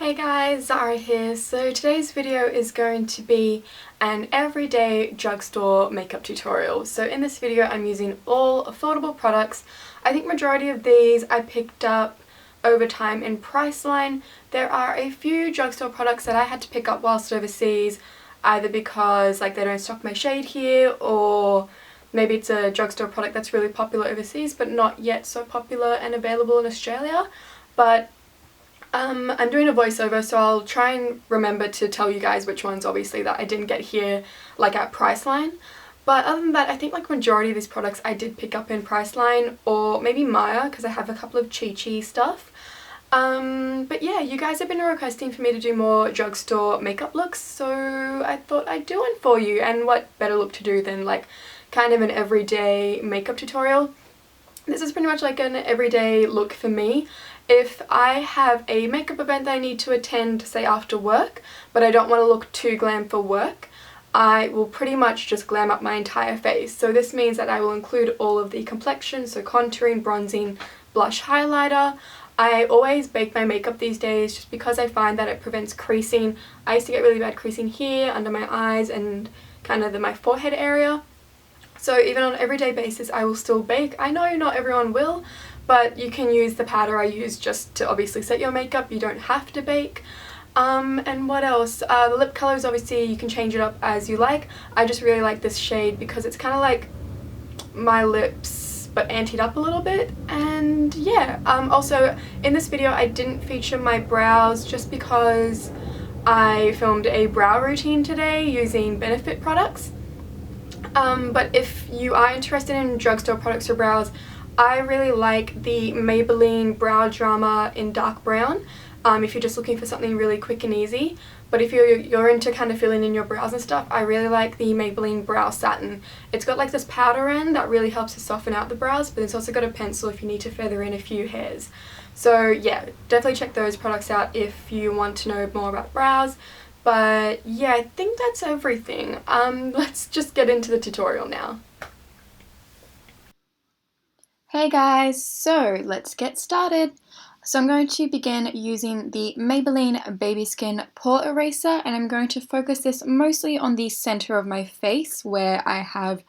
Hey guys, Zara here. So today's video is going to be an everyday drugstore makeup tutorial. So in this video I'm using all affordable products. I think majority of these I picked up over time in Priceline. There are a few drugstore products that I had to pick up whilst overseas, either because they don't stock my shade here, or maybe it's a drugstore product that's really popular overseas but not yet so popular and available in Australia. But I'm doing a voiceover, so I'll try and remember to tell you guys which ones obviously that I didn't get here at Priceline. But other than that, I think majority of these products I did pick up in Priceline or maybe Maya, because I have a couple of Chic stuff. But yeah, you guys have been requesting for me to do more drugstore makeup looks, so I thought I'd do one for you. And what better look to do than kind of an everyday makeup tutorial. This is pretty much like an everyday look for me. If I have a makeup event that I need to attend, say after work, but I don't want to look too glam for work, I will pretty much just glam up my entire face. So this means that I will include all of the complexion, so contouring, bronzing, blush, highlighter. I always bake my makeup these days just because I find that it prevents creasing. I used to get really bad creasing here, under my eyes, and kind of my forehead area. So even on an everyday basis I will still bake. I know not everyone will, but you can use the powder I use just to obviously set your makeup. You don't have to bake. And what else? The lip colours, obviously you can change it up as you like. I just really like this shade because it's kind of like my lips but anteed up a little bit. And yeah, also in this video I didn't feature my brows just because I filmed a brow routine today using Benefit products. But if you are interested in drugstore products for brows, I really like the Maybelline Brow Drama in dark brown, if you're just looking for something really quick and easy. But if you're into kind of filling in your brows and stuff, I really like the Maybelline Brow Satin. It's got this powder end that really helps to soften out the brows, but it's also got a pencil if you need to feather in a few hairs. So yeah, definitely check those products out if you want to know more about brows. But yeah, I think that's everything. Let's just get into the tutorial now. Hey guys, so let's get started. So I'm going to begin using the Maybelline Baby Skin Pore Eraser, and I'm going to focus this mostly on the center of my face where I have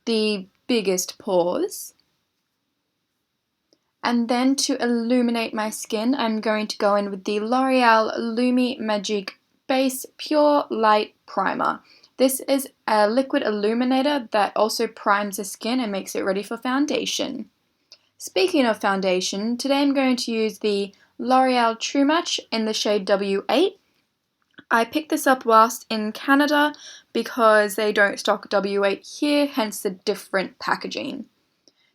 the biggest pores. And then to illuminate my skin, I'm going to go in with the L'Oreal Lumi Magique Base Pure Light Primer. This is a liquid illuminator that also primes the skin and makes it ready for foundation. Speaking of foundation, today I'm going to use the L'Oreal True Match in the shade W8. I picked this up whilst in Canada because they don't stock W8 here, hence the different packaging.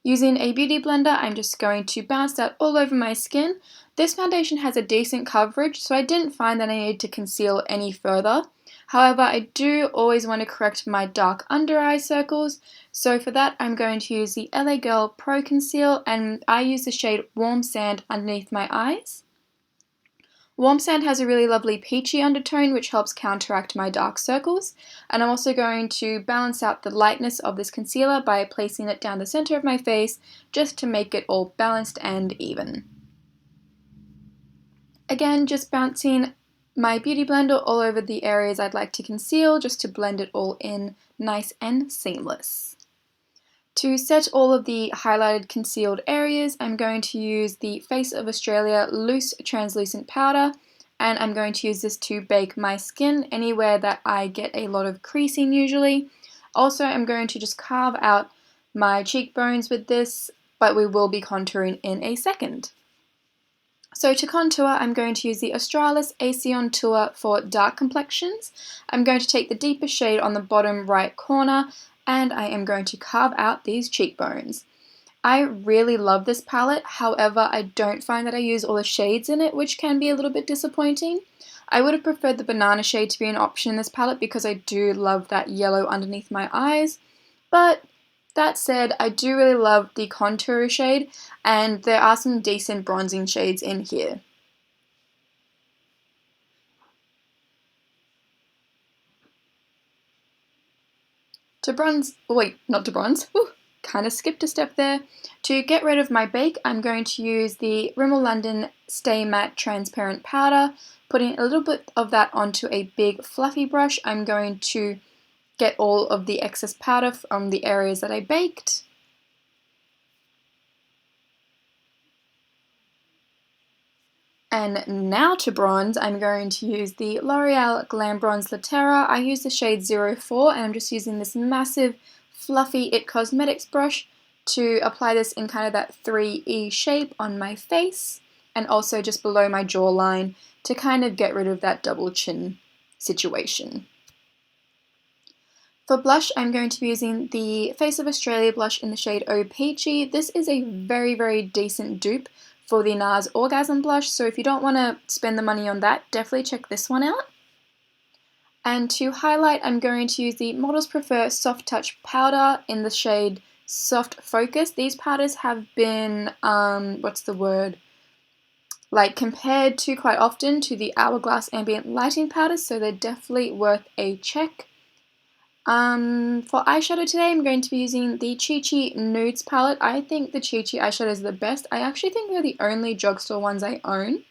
Using a beauty blender, I'm just going to bounce that all over my skin. This foundation has a decent coverage, so I didn't find that I needed to conceal any further. However, I do always want to correct my dark under eye circles, so for that I'm going to use the LA Girl Pro Conceal, and I use the shade Warm Sand underneath my eyes. Warm Sand has a really lovely peachy undertone which helps counteract my dark circles, and I'm also going to balance out the lightness of this concealer by placing it down the center of my face just to make it all balanced and even. Again, just bouncing my beauty blender all over the areas I'd like to conceal just to blend it all in nice and seamless. To set all of the highlighted concealed areas, I'm going to use the Face of Australia Loose Translucent Powder, and I'm going to use this to bake my skin anywhere that I get a lot of creasing usually. Also, I'm going to just carve out my cheekbones with this, but we will be contouring in a second. So to contour, I'm going to use the Australis AC On Tour for dark complexions. I'm going to take the deepest shade on the bottom right corner, and I am going to carve out these cheekbones. I really love this palette, however I don't find that I use all the shades in it, which can be a little bit disappointing. I would have preferred the banana shade to be an option in this palette because I do love that yellow underneath my eyes, but that said, I do really love the contour shade, and there are some decent bronzing shades in here. To bronze, wait, not to bronze, kind of skipped a step there. To get rid of my bake, I'm going to use the Rimmel London Stay Matte Transparent Powder. Putting a little bit of that onto a big fluffy brush, I'm going to get all of the excess powder from the areas that I baked. And now to bronze, I'm going to use the L'Oreal GlamBronze Terra. I use the shade 04 and I'm just using this massive fluffy It Cosmetics brush to apply this in kind of that 3E shape on my face and also just below my jawline to kind of get rid of that double chin situation. For blush, I'm going to be using the Face of Australia blush in the shade Oh Peachy. This is a very, very decent dupe for the NARS Orgasm blush, so if you don't want to spend the money on that, definitely check this one out. And to highlight, I'm going to use the Models Prefer Soft Touch Powder in the shade Soft Focus. These powders have been, compared to quite often to the Hourglass Ambient Lighting powders, so they're definitely worth a check. For eyeshadow today, I'm going to be using the Chic Nudes palette. I think the Chic eyeshadows are the best. I actually think they're the only drugstore ones I own,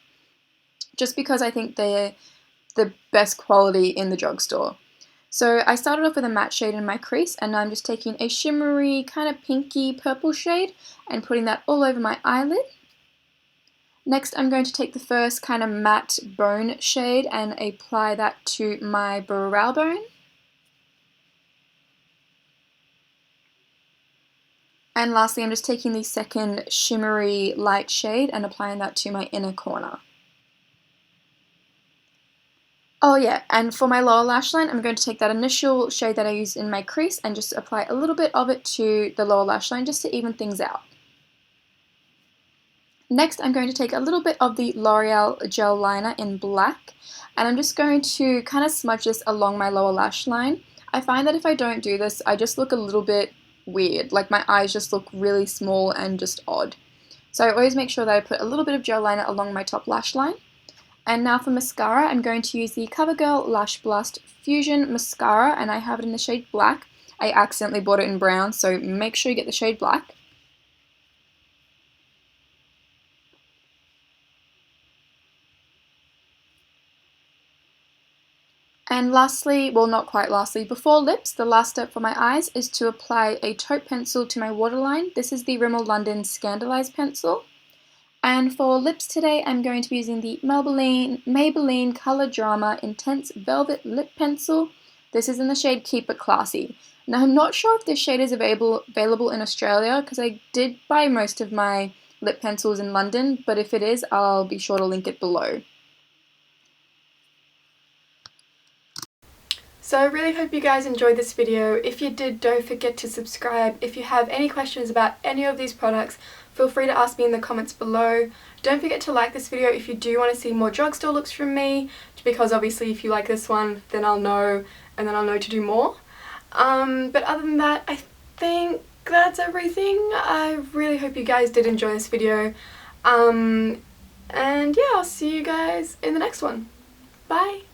just because I think they're the best quality in the drugstore. So I started off with a matte shade in my crease, and now I'm just taking a shimmery, kind of pinky purple shade and putting that all over my eyelid. Next, I'm going to take the first kind of matte bone shade and apply that to my brow bone. And lastly, I'm just taking the second shimmery light shade and applying that to my inner corner. Oh yeah, and for my lower lash line, I'm going to take that initial shade that I used in my crease and just apply a little bit of it to the lower lash line just to even things out. Next, I'm going to take a little bit of the L'Oreal gel liner in black, and I'm just going to kind of smudge this along my lower lash line. I find that if I don't do this, I just look a little bit weird, like my eyes just look really small and just odd. So I always make sure that I put a little bit of gel liner along my top lash line. And now for mascara, I'm going to use the Covergirl LashBlast Fusion Mascara, and I have it in the shade black. I accidentally bought it in brown, so make sure you get the shade black. And lastly, well not quite lastly, before lips, the last step for my eyes is to apply a taupe pencil to my waterline. This is the Rimmel London Scandaleyes pencil. And for lips today, I'm going to be using the Maybelline Color Drama Intense Velvet Lip Pencil. This is in the shade Keep It Classy. Now I'm not sure if this shade is available in Australia because I did buy most of my lip pencils in London, but if it is, I'll be sure to link it below. So I really hope you guys enjoyed this video. If you did, don't forget to subscribe. If you have any questions about any of these products, feel free to ask me in the comments below. Don't forget to like this video if you do want to see more drugstore looks from me, because obviously if you like this one, then I'll know, and then I'll know to do more. But other than that, I think that's everything. I really hope you guys did enjoy this video. And yeah, I'll see you guys in the next one. Bye!